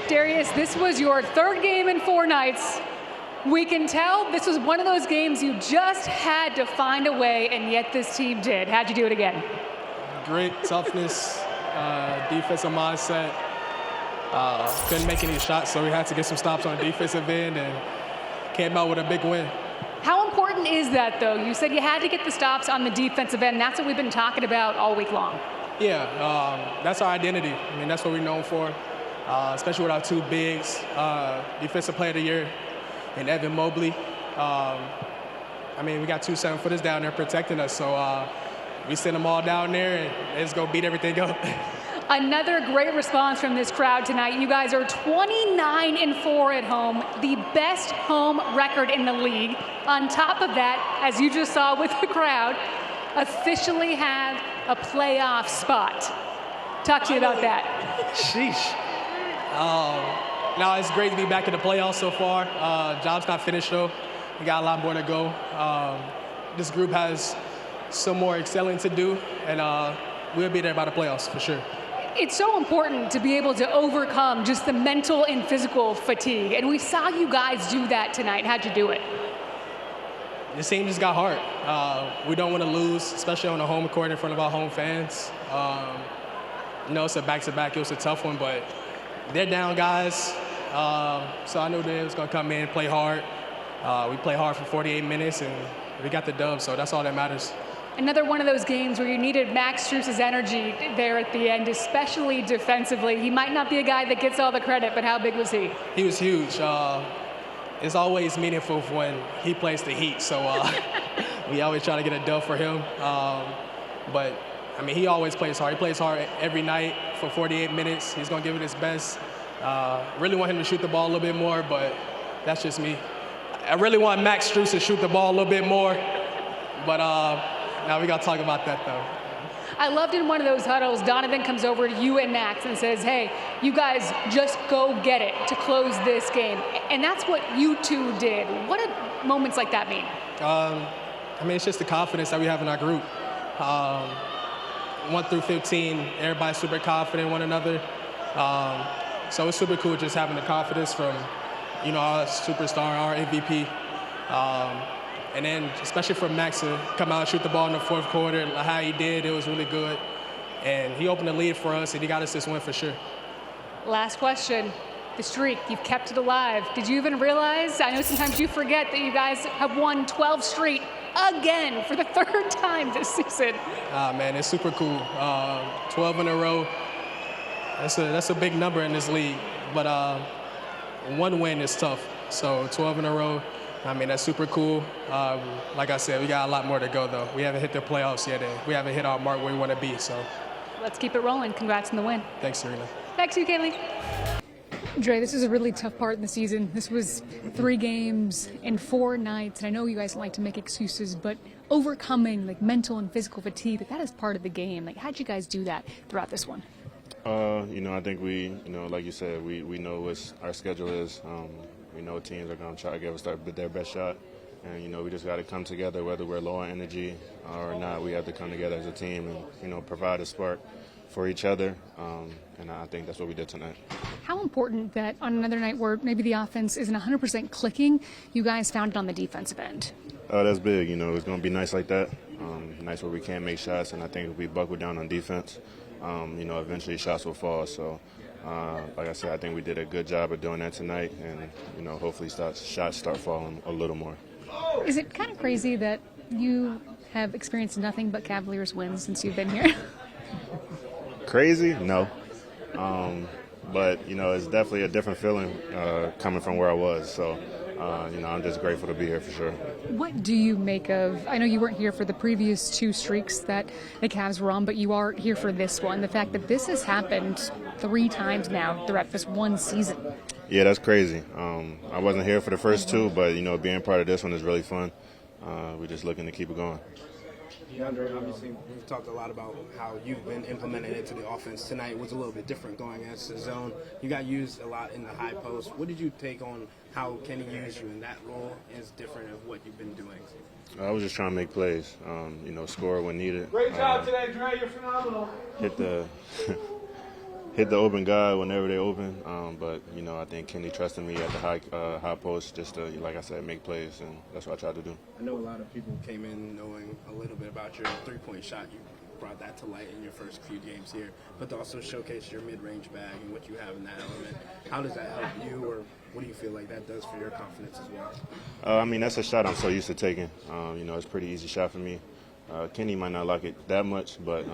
Darius, this was your third game in 4 nights. We can tell this was one of those games you just had to find a way, and yet this team did. How'd you do it again? Great toughness, defensive mindset. Couldn't make any shots, so we had to get some stops on the defensive end and came out with a big win. How important is that, though? You said you had to get the stops on the defensive end. That's what we've been talking about all week long. Yeah, that's our identity. I mean, that's what we're known for, especially with our 2 bigs, Defensive Player of the Year and Evan Mobley. I mean, we got 2 7-footers down there protecting us, so we send them all down there and let's go beat everything up. Another great response from this crowd tonight. You guys are 29-4 at home, the best home record in the league. On top of that, as you just saw with the crowd, officially have a playoff spot. Talk to you about that. Sheesh. Now it's great to be back in the playoffs so far. Job's not finished though. We got a lot more to go. This group has some more excelling to do, and we'll be there by the playoffs for sure. It's so important to be able to overcome just the mental and physical fatigue, and we saw you guys do that tonight. How'd you do it? This team just got hard. We don't want to lose, especially on the home court in front of our home fans. It's a back-to-back. It was a tough one, but they're down guys, so I knew they was going to come in and play hard. We played hard for 48 minutes, and we got the dub, so that's all that matters. Another one of those games where you needed Max Strus' energy there at the end, especially defensively. He might not be a guy that gets all the credit, but how big was he? He was huge. It's always meaningful when he plays the Heat, so we always try to get a dub for him. But, I mean, he always plays hard. He plays hard every night for 48 minutes. He's going to give it his best. Really want him to shoot the ball a little bit more, but that's just me. I really want Max Strus to shoot the ball a little bit more, but now we got to talk about that, though. I loved in one of those huddles, Donovan comes over to you and Max and says, hey, you guys just go get it to close this game. And that's what you 2 did. What did moments like that mean? I mean, it's just the confidence that we have in our group. 1 through 15, everybody's super confident in one another. So it's super cool just having the confidence from, our superstar, our MVP. And then especially for Max to come out and shoot the ball in the 4th quarter, how he did, it was really good. And he opened the lead for us, and he got us this win for sure. Last question. The streak, you've kept it alive. Did you even realize, I know sometimes you forget that you guys have won 12 straight again for the 3rd time this season. Man, it's super cool. 12 in a row. That's a big number in this league. But 1 win is tough. So 12 in a row. I mean, that's super cool. Like I said, we got a lot more to go, though. We haven't hit the playoffs yet, and we haven't hit our mark where we want to be, so. Let's keep it rolling. Congrats on the win. Thanks, Serena. Back to you, Kaylee. Dre, this is a really tough part in the season. This was 3 games in 4 nights, and I know you guys don't like to make excuses, but overcoming mental and physical fatigue, that is part of the game. How'd you guys do that throughout this one? I think we, like you said, we know what our schedule is. We know teams are going to try to give us their best shot. And, we just got to come together, whether we're low on energy or not. We have to come together as a team and, provide a spark for each other. And I think that's what we did tonight. How important that on another night where maybe the offense isn't 100% clicking, you guys found it on the defensive end? That's big. It's going to be nice like that. Nice where we can't make shots. And I think if we buckle down on defense, eventually shots will fall. So, like I said, I think we did a good job of doing that tonight, and hopefully shots start falling a little more. Is it kind of crazy that you have experienced nothing but Cavaliers wins since you've been here? Crazy? No. But it's definitely a different feeling coming from where I was. So, I'm just grateful to be here for sure. What do you make of, I know you weren't here for the previous 2 streaks that the Cavs were on, but you are here for this one. The fact that this has happened 3 times now throughout this one season. Yeah, that's crazy. I wasn't here for the first 2, but, being part of this one is really fun. We're just looking to keep it going. DeAndre, obviously, we've talked a lot about how you've been implementing it to the offense. Tonight was a little bit different going against the zone. You got used a lot in the high post. What did you take on how Kenny used you in that role is different of what you've been doing? I was just trying to make plays, score when needed. Great job today, Dre. You're phenomenal. Hit hit the open guy whenever they open. But you know, I think Kenny trusted me at the high post just to, like I said, make plays, and that's what I tried to do. I know a lot of people came in knowing a little bit about your three-point shot. You brought that to light in your first few games here, but to also showcase your mid-range bag and what you have in that element. How does that help you, or what do you feel like that does for your confidence as well? I mean, that's a shot I'm so used to taking. You know, it's a pretty easy shot for me. Kenny might not like it that much, but,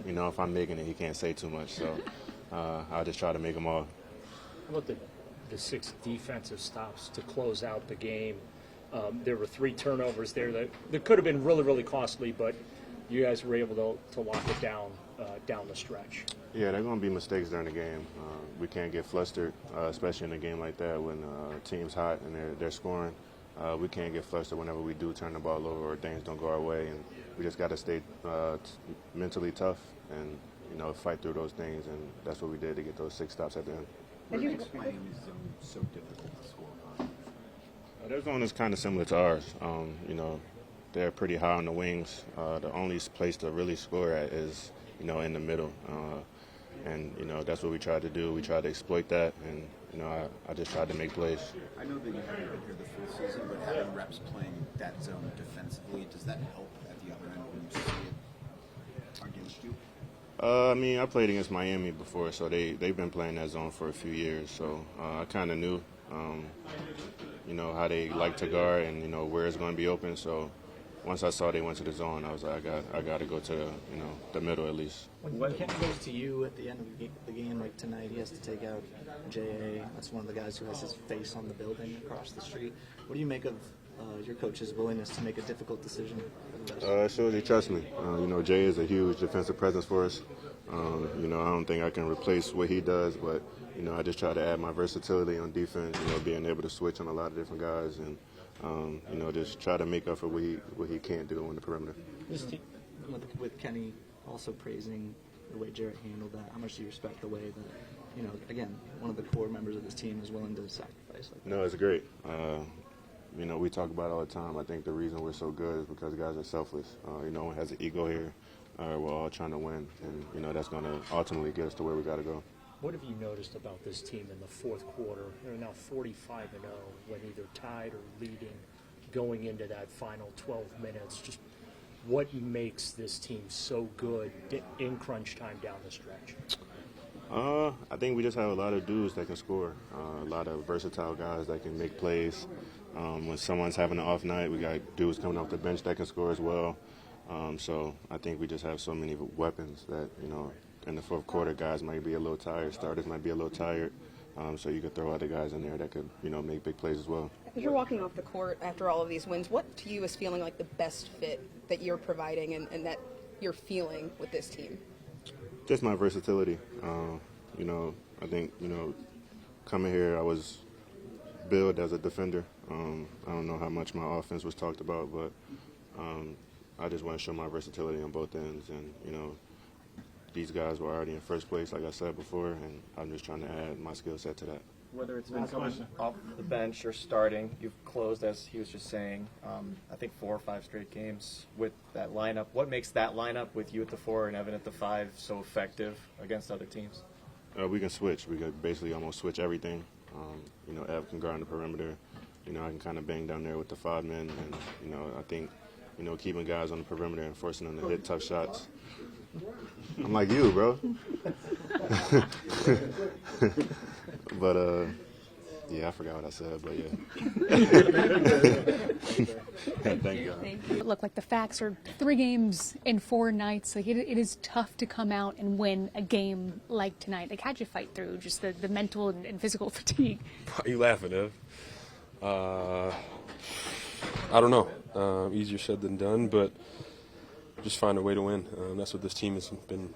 you know, if I'm making it, he can't say too much. So I'll just try to make them all. How about the 6 defensive stops to close out the game? There were 3 turnovers there that could have been really, really costly, but you guys were able to lock it down the stretch. Yeah, there are going to be mistakes during the game. We can't get flustered, especially in a game like that when team's hot and they're scoring. We can't get flustered whenever we do turn the ball over or things don't go our way, and we just got to stay mentally tough and, you know, fight through those things, and that's what we did to get those 6 stops at the end. What makes Miami's zone so difficult to score on? Their zone is kind of similar to ours. You know, they're pretty high on the wings. The only place to really score at is, you know, in the middle. And, you know, that's what we tried to do. We tried to exploit that, and, you know, I just tried to make plays. I know that you haven't been here the full season, but having reps playing that zone defensively, does that help at the other end when you see it against you? I mean, I played against Miami before, so they've been playing that zone for a few years. So I kind of knew, you know, how they like to guard and, you know, where it's going to be open. So once I saw they went to the zone, I was like, I got to go to, you know, the middle at least. When Kenny goes to you at the end of the game, like tonight, he has to take out J.A. That's one of the guys who has his face on the building across the street. What do you make of your coach's willingness to make a difficult decision? It shows he trusts me. You know, Jay is a huge defensive presence for us. You know, I don't think I can replace what he does, but, you know, I just try to add my versatility on defense, you know, being able to switch on a lot of different guys and, you know, just try to make up for what he can't do on the perimeter. With Kenny also praising the way Jarrett handled that, how much do you respect the way that, you know, again, one of the core members of this team is willing to sacrifice like that? No, it's great. You know, we talk about it all the time. I think the reason we're so good is because guys are selfless. You know, no one has an ego here. We're all trying to win, and, you know, that's going to ultimately get us to where we got to go. What have you noticed about this team in the fourth quarter? They're now 45-0 when either tied or leading going into that final 12 minutes. Just what makes this team so good in crunch time down the stretch? I think we just have a lot of dudes that can score, a lot of versatile guys that can make plays. When someone's having an off night, we got dudes coming off the bench that can score as well. So I think we just have so many weapons that, you know, in the fourth quarter, guys might be a little tired, starters might be a little tired. So you could throw other guys in there that could, you know, make big plays as well. As you're walking off the court after all of these wins, what to you is feeling like the best fit that you're providing and that you're feeling with this team? Just my versatility. You know, I think, you know, coming here, I was billed as a defender. I don't know how much my offense was talked about, but I just want to show my versatility on both ends. And, you know, these guys were already in first place, like I said before, and I'm just trying to add my skill set to that. Whether it's been coming off the bench or starting, you've closed, as he was just saying, I think 4 or 5 straight games with that lineup. What makes that lineup with you at the 4 and Evan at the 5 so effective against other teams? We can switch. We can basically almost switch everything. You know, Ev can guard on the perimeter. You know, I can kind of bang down there with the 5 men. And, you know, I think, you know, keeping guys on the perimeter and forcing them to hit tough shots. I'm like you, bro. But, yeah, I forgot what I said, but yeah. Thank you. Look, like the facts are 3 games in 4 nights. Like it is tough to come out and win a game like tonight. Like how'd you fight through just the mental and physical fatigue? Why are you laughing, Ev? I don't know. Easier said than done, but just find a way to win. That's what this team has been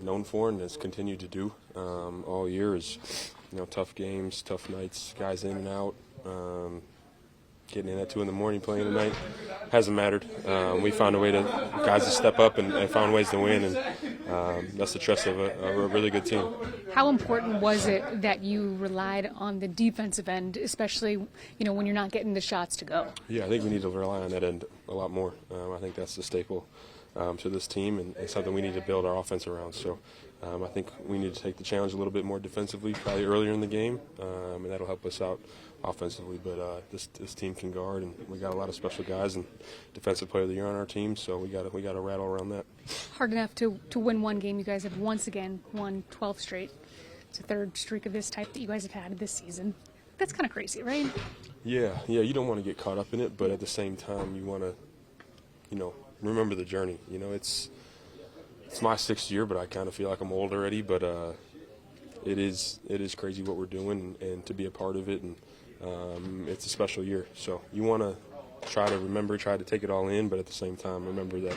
known for and has continued to do all year is, you know, tough games, tough nights, guys in and out, getting in at 2 a.m, playing tonight. Hasn't mattered. We found a way to guys to step up and found ways to win, and that's the trust of a really good team. How important was it that you relied on the defensive end, especially, you know, when you're not getting the shots to go? Yeah, I think we need to rely on that end a lot more. I think that's the staple to this team and something we need to build our offense around. So I think we need to take the challenge a little bit more defensively, probably earlier in the game, and that'll help us out offensively. But this team can guard, and we got a lot of special guys and defensive player of the year on our team, so we got to rattle around that. Hard enough to win one game. You guys have once again won 12 straight. It's the third streak of this type that you guys have had this season. That's kind of crazy, right? Yeah. You don't want to get caught up in it, but at the same time, you want to, remember the journey. It's my 6th year, but I kind of feel like I'm old already. But it is crazy what we're doing, and to be a part of it, and it's a special year. So you want to try to take it all in, but at the same time, remember that,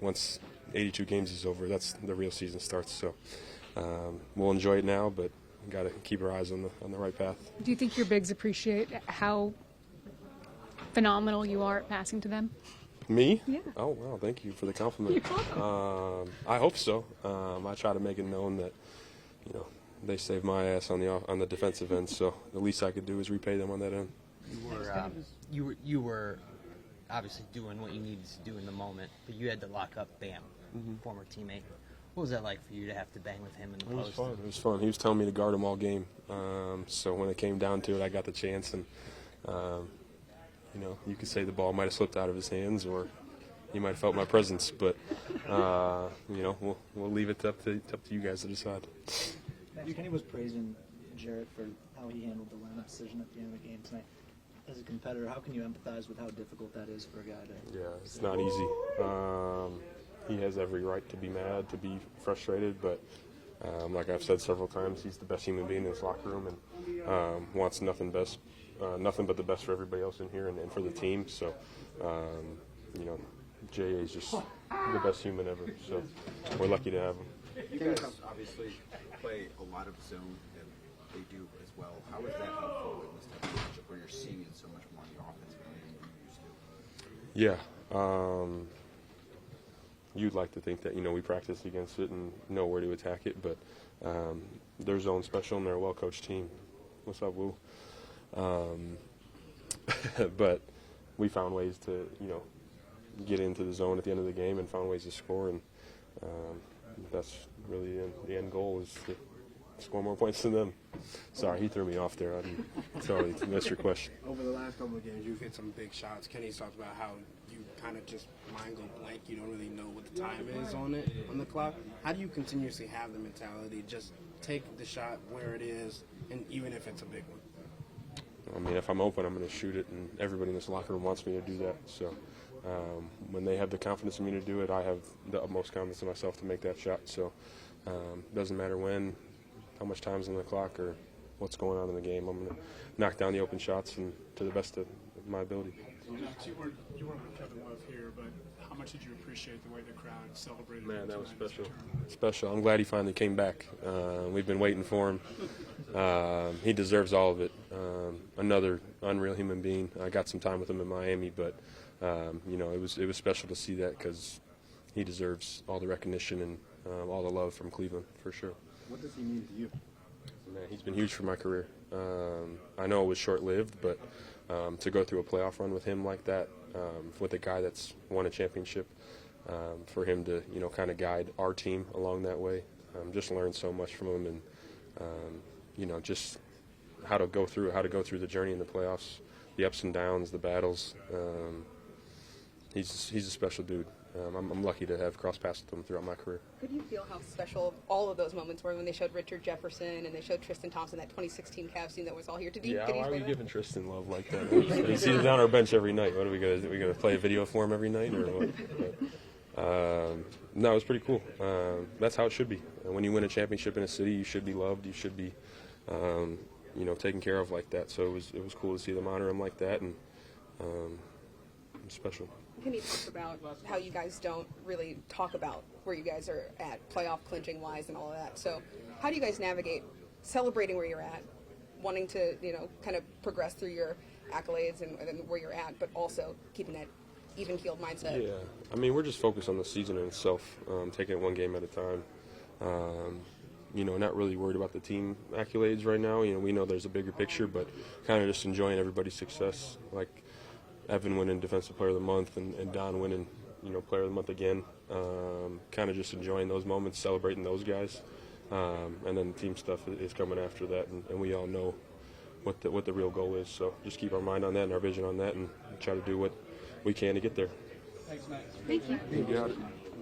once 82 games is over, that's the real season starts. So we'll enjoy it now, but got to keep our eyes on the right path. Do you think your bigs appreciate how phenomenal you are at passing to them? Me? Yeah. Oh, wow, thank you for the compliment. You're welcome. I hope so. I try to make it known that, they saved my ass on the defensive end, so the least I could do is repay them on that end. You were obviously doing what you needed to do in the moment, but you had to lock up Bam, former teammate. What was that like for you to have to bang with him in the post? It was fun. He was telling me to guard him all game. So when it came down to it, I got the chance, and you could say the ball might have slipped out of his hands, or he might have felt my presence. But we'll leave it up to you guys to decide. Kenny was praising Jarrett for how he handled the lineup decision at the end of the game tonight. As a competitor, how can you empathize with how difficult that is for a guy to? Yeah, it's not easy. He has every right to be mad, to be frustrated, but like I've said several times, he's the best human being in this locker room, and wants nothing but the best for everybody else in here and for the team. So, J.A. is just the best human ever. So we're lucky to have him. You guys obviously play a lot of zone, and they do as well. How is that helpful in this type of matchup where you're seeing it so much more on the offensive end than you used to? Yeah. You'd like to think that, we practice against it and know where to attack it, but they're zone special and they're a well-coached team. What's up, Woo? But we found ways to, get into the zone at the end of the game and found ways to score, and that's really the end goal is to score more points than them. Sorry, he threw me off there. Sorry, missed your question. Over the last couple of games, you've hit some big shots. Kenny's talked about how you kind of just mind go blank. You don't really know what the time is on the clock. How do you continuously have the mentality, just take the shot where it is, and even if it's a big one? I mean, if I'm open, I'm going to shoot it, and everybody in this locker room wants me to do that. So when they have the confidence in me to do it, I have the utmost confidence in myself to make that shot. So doesn't matter when, how much time's on the clock, or what's going on in the game. I'm going to knock down the open shots and to the best of my ability. You weren't with Kevin Love here, but how much did you appreciate the way the crowd celebrated? Man, that was special. Special. I'm glad he finally came back. We've been waiting for him. He deserves all of it. Another unreal human being. I got some time with him in Miami, but it was special to see that because he deserves all the recognition and all the love from Cleveland for sure. What does he mean to you? Man, he's been huge for my career. I know it was short-lived, but to go through a playoff run with him like that, with a guy that's won a championship, for him to kind of guide our team along that way, just learned so much from him, and just how to go through the journey in the playoffs, the ups and downs, the battles. He's a special dude. I'm lucky to have crossed paths with him throughout my career. Could you feel how special all of those moments were when they showed Richard Jefferson and they showed Tristan Thompson, that 2016 Cavs team that was all here? Yeah, why are we giving Tristan love like that? He's down our bench every night. What are we gonna play a video for him every night or what? But, no, it was pretty cool. That's how it should be. When you win a championship in a city, you should be loved. You should be, taken care of like that. So it was cool to see them honor him like that, and it was special. Can you talk about how you guys don't really talk about where you guys are at, playoff clinching wise and all of that? So how do you guys navigate celebrating where you're at, wanting to, kind of progress through your accolades and where you're at, but also keeping that even-keeled mindset? Yeah, I mean, we're just focused on the season in itself, taking it one game at a time. Not really worried about the team accolades right now. We know there's a bigger picture, but kind of just enjoying everybody's success. Like Evan winning Defensive Player of the Month and Don winning, Player of the Month again. Kind of just enjoying those moments, celebrating those guys, and then the team stuff is coming after that, and we all know what the real goal is. So just keep our mind on that and our vision on that, and try to do what we can to get there. Thanks, Max. Thank you. You got it.